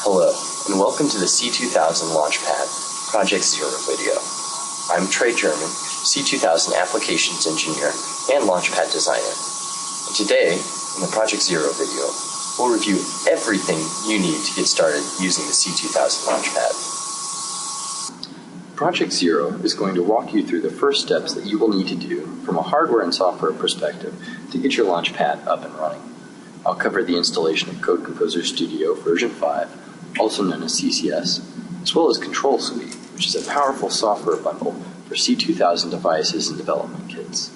Hello, and welcome to the C2000 LaunchPad Project Zero video. I'm Trey German, C2000 Applications Engineer and LaunchPad Designer. And today, in the Project Zero video, we'll review everything you need to get started using the C2000 LaunchPad. Project Zero is going to walk you through the first steps that you will need to do from a hardware and software perspective to get your LaunchPad up and running. I'll cover the installation of Code Composer Studio version 5, also known as CCS, as well as controlSUITE, which is a powerful software bundle for C2000 devices and development kits.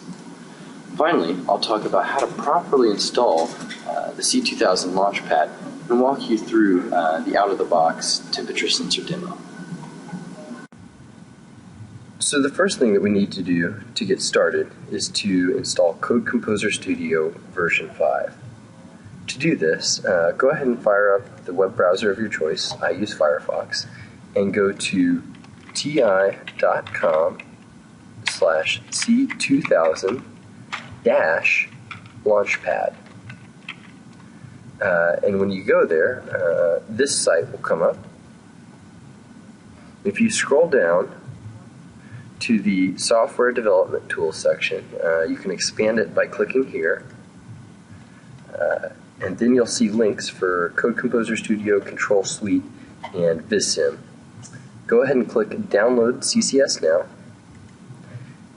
Finally, I'll talk about how to properly install the C2000 LaunchPad and walk you through the out-of-the-box temperature sensor demo. So the first thing that we need to do to get started is to install Code Composer Studio version 5. To do this, go ahead and fire up the web browser of your choice. I use Firefox, and go to ti.com/C2000-LaunchPad. And when you go there, this site will come up. If you scroll down to the Software Development Tools section, you can expand it by clicking here. And then you'll see links for Code Composer Studio, controlSUITE, and VizSim. Go ahead and click Download CCS now.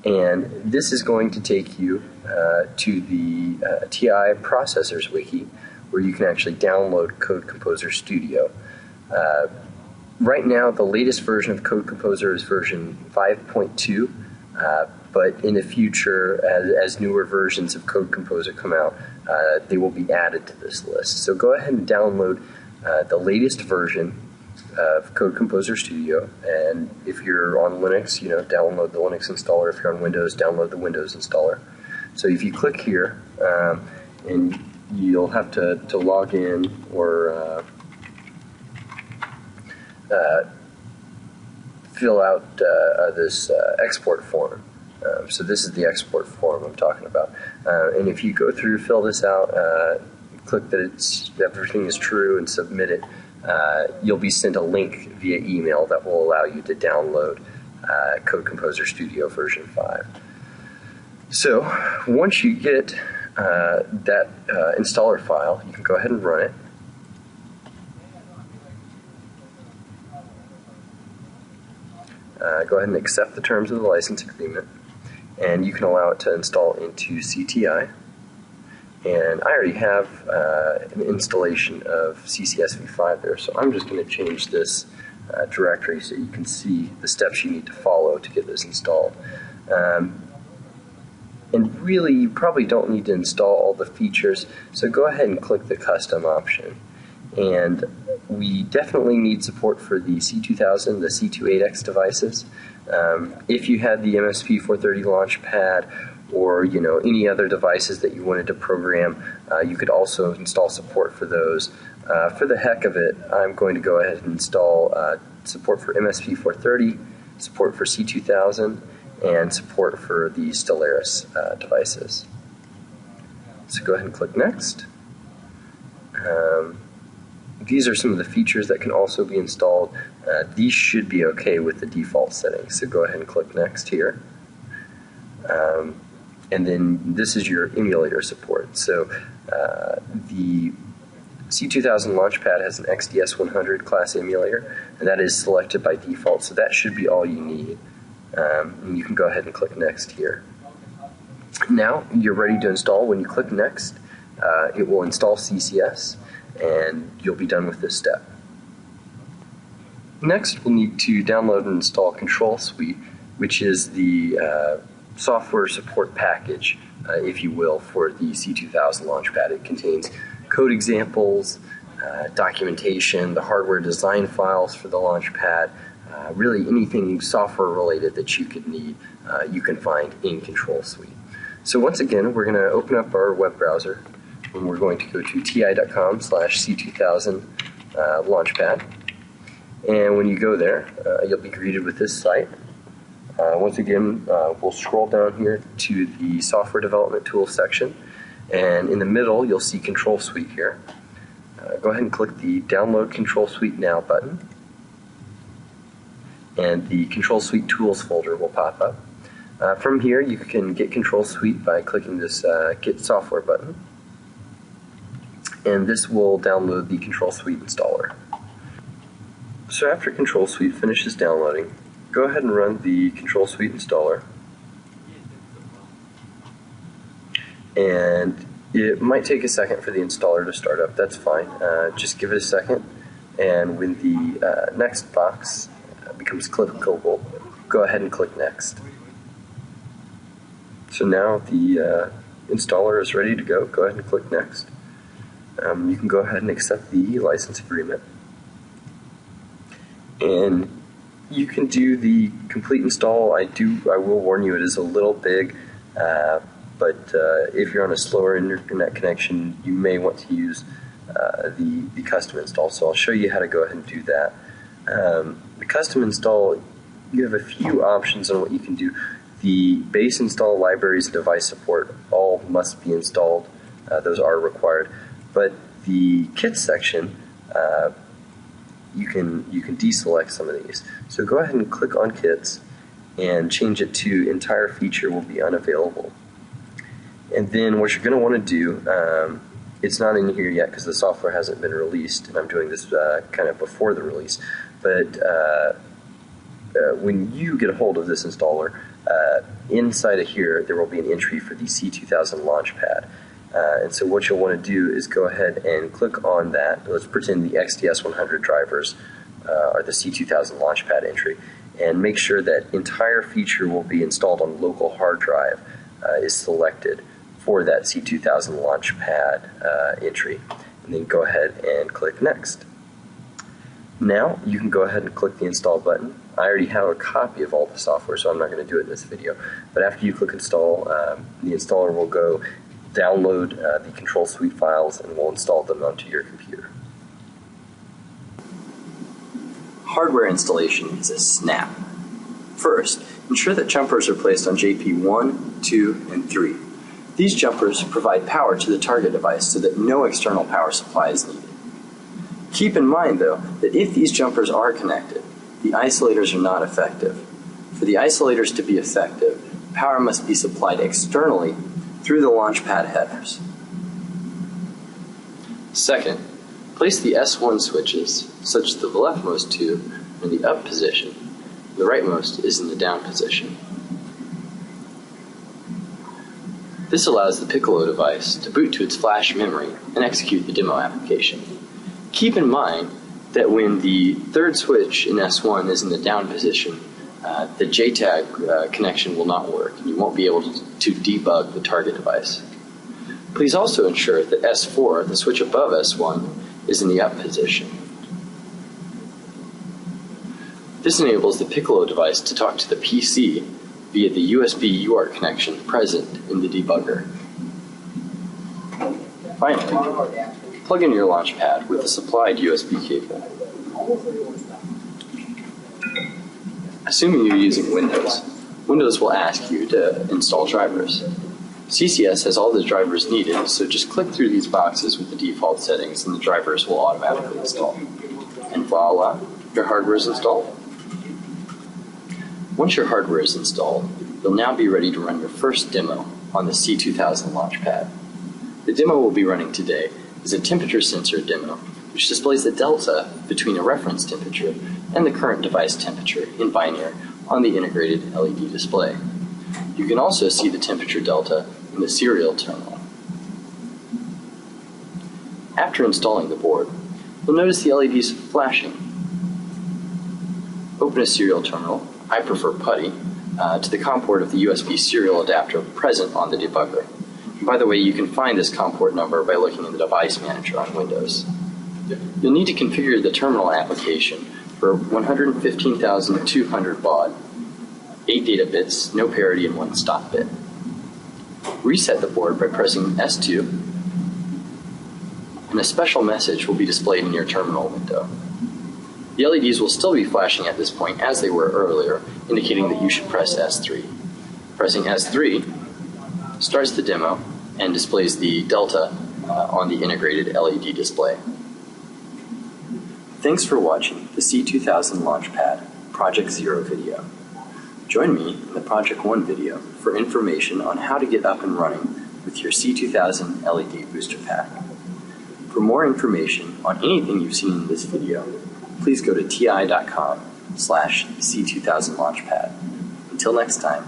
And this is going to take you to the TI Processors Wiki, where you can actually download Code Composer Studio. Right now, the latest version of Code Composer is version 5.2, but in the future, as newer versions of Code Composer come out, they will be added to this list. So go ahead and download the latest version of Code Composer Studio, and if you're on Linux, download the Linux installer. If you're on Windows, download the Windows installer. So if you click here, and you'll have to log in or fill out this export form. So this is the export form I'm talking about. And if you go through, fill this out, click that everything is true and submit it, you'll be sent a link via email that will allow you to download Code Composer Studio version 5. So once you get that installer file, you can go ahead and run it. Go ahead and accept the terms of the license agreement, and you can allow it to install into CTI. And I already have an installation of CCS v5 there, so I'm just going to change this directory so you can see the steps you need to follow to get this installed. And really, you probably don't need to install all the features, so go ahead and click the custom option. And we definitely need support for the C2000, the C28X devices. If you had the MSP430 LaunchPad or any other devices that you wanted to program, you could also install support for those. For the heck of it, I'm going to go ahead and install support for MSP430, support for C2000, and support for the Stellaris devices. So go ahead and click Next. These are some of the features that can also be installed. These should be okay with the default settings, so go ahead and click Next here. And then this is your emulator support. So the C2000 LaunchPad has an XDS100 class emulator, and that is selected by default, so that should be all you need. And you can go ahead and click Next here. Now you're ready to install. When you click Next, it will install CCS, and you'll be done with this step. Next, we'll need to download and install controlSUITE, which is the software support package, if you will, for the C2000 LaunchPad. It contains code examples, documentation, the hardware design files for the LaunchPad, really anything software related that you could need, you can find in controlSUITE. So once again, we're going to open up our web browser, and we're going to go to ti.com/C2000-LaunchPad. And when you go there, you'll be greeted with this site. Once again, we'll scroll down here to the Software Development Tools section, and in the middle, you'll see controlSUITE here. go ahead and click the Download controlSUITE Now button, and the controlSUITE Tools folder will pop up. From here, you can get controlSUITE by clicking this Get Software button, and this will download the controlSUITE installer. So after controlSUITE finishes downloading, go ahead and run the controlSUITE installer, and it might take a second for the installer to start up. That's fine. Just give it a second, and when the next box becomes clickable, go ahead and click Next. So now the installer is ready to go. Go ahead and click Next. You can go ahead and accept the license agreement, and you can do the complete install. I will warn you, it is a little big, but if you're on a slower internet connection, you may want to use the custom install. So I'll show you how to go ahead and do that. The custom install, you have a few options on what you can do. The base install, libraries, and device support all must be installed. Those are required. But the kits section, you can deselect some of these. So go ahead and click on kits and change it to entire feature will be unavailable. And then what you're going to want to do, it's not in here yet because the software hasn't been released, and I'm doing this kind of before the release, but when you get a hold of this installer, inside of here there will be an entry for the C2000 LaunchPad. And so what you'll want to do is go ahead and click on that. Let's pretend the XDS 100 drivers are the C2000 LaunchPad entry, and make sure that entire feature will be installed on local hard drive is selected for that C2000 LaunchPad entry, and then go ahead and click Next. Now you can go ahead and click the Install button. I already have a copy of all the software, so I'm not going to do it in this video, but after you click Install, the installer will go download the controlSUITE files and will install them onto your computer. Hardware installation is a snap. First, ensure that jumpers are placed on JP 1, 2, and 3. These jumpers provide power to the target device so that no external power supply is needed. Keep in mind, though, that if these jumpers are connected, the isolators are not effective. For the isolators to be effective, power must be supplied externally through the LaunchPad headers. Second, place the S1 switches such that the leftmost two are in the up position, the rightmost is in the down position. This allows the Piccolo device to boot to its flash memory and execute the demo application. Keep in mind that when the third switch in S1 is in the down position, the JTAG connection will not work, and you won't be able to debug the target device. Please also ensure that S4, the switch above S1, is in the up position. This enables the Piccolo device to talk to the PC via the USB UART connection present in the debugger. Finally, plug in your LaunchPad with a supplied USB cable. Assuming you're using Windows, Windows will ask you to install drivers. CCS has all the drivers needed, so just click through these boxes with the default settings and the drivers will automatically install. And voila, your hardware is installed. Once your hardware is installed, you'll now be ready to run your first demo on the C2000 LaunchPad. The demo we'll be running today is a temperature sensor demo, which displays the delta between a reference temperature and the current device temperature in binary on the integrated LED display. You can also see the temperature delta in the serial terminal. After installing the board, you'll notice the LEDs flashing. Open a serial terminal, I prefer PuTTY, to the COM port of the USB serial adapter present on the debugger. And by the way, you can find this COM port number by looking in the device manager on Windows. You'll need to configure the terminal application for 115,200 baud, 8 data bits, no parity, and 1 stop bit. Reset the board by pressing S2, and a special message will be displayed in your terminal window. The LEDs will still be flashing at this point as they were earlier, indicating that you should press S3. Pressing S3 starts the demo and displays the delta on the integrated LED display. Thanks for watching the C2000 LaunchPad Project 0 video. Join me in the Project 1 video for information on how to get up and running with your C2000 LED booster pack. For more information on anything you've seen in this video, please go to ti.com/C2000LaunchPad. Until next time.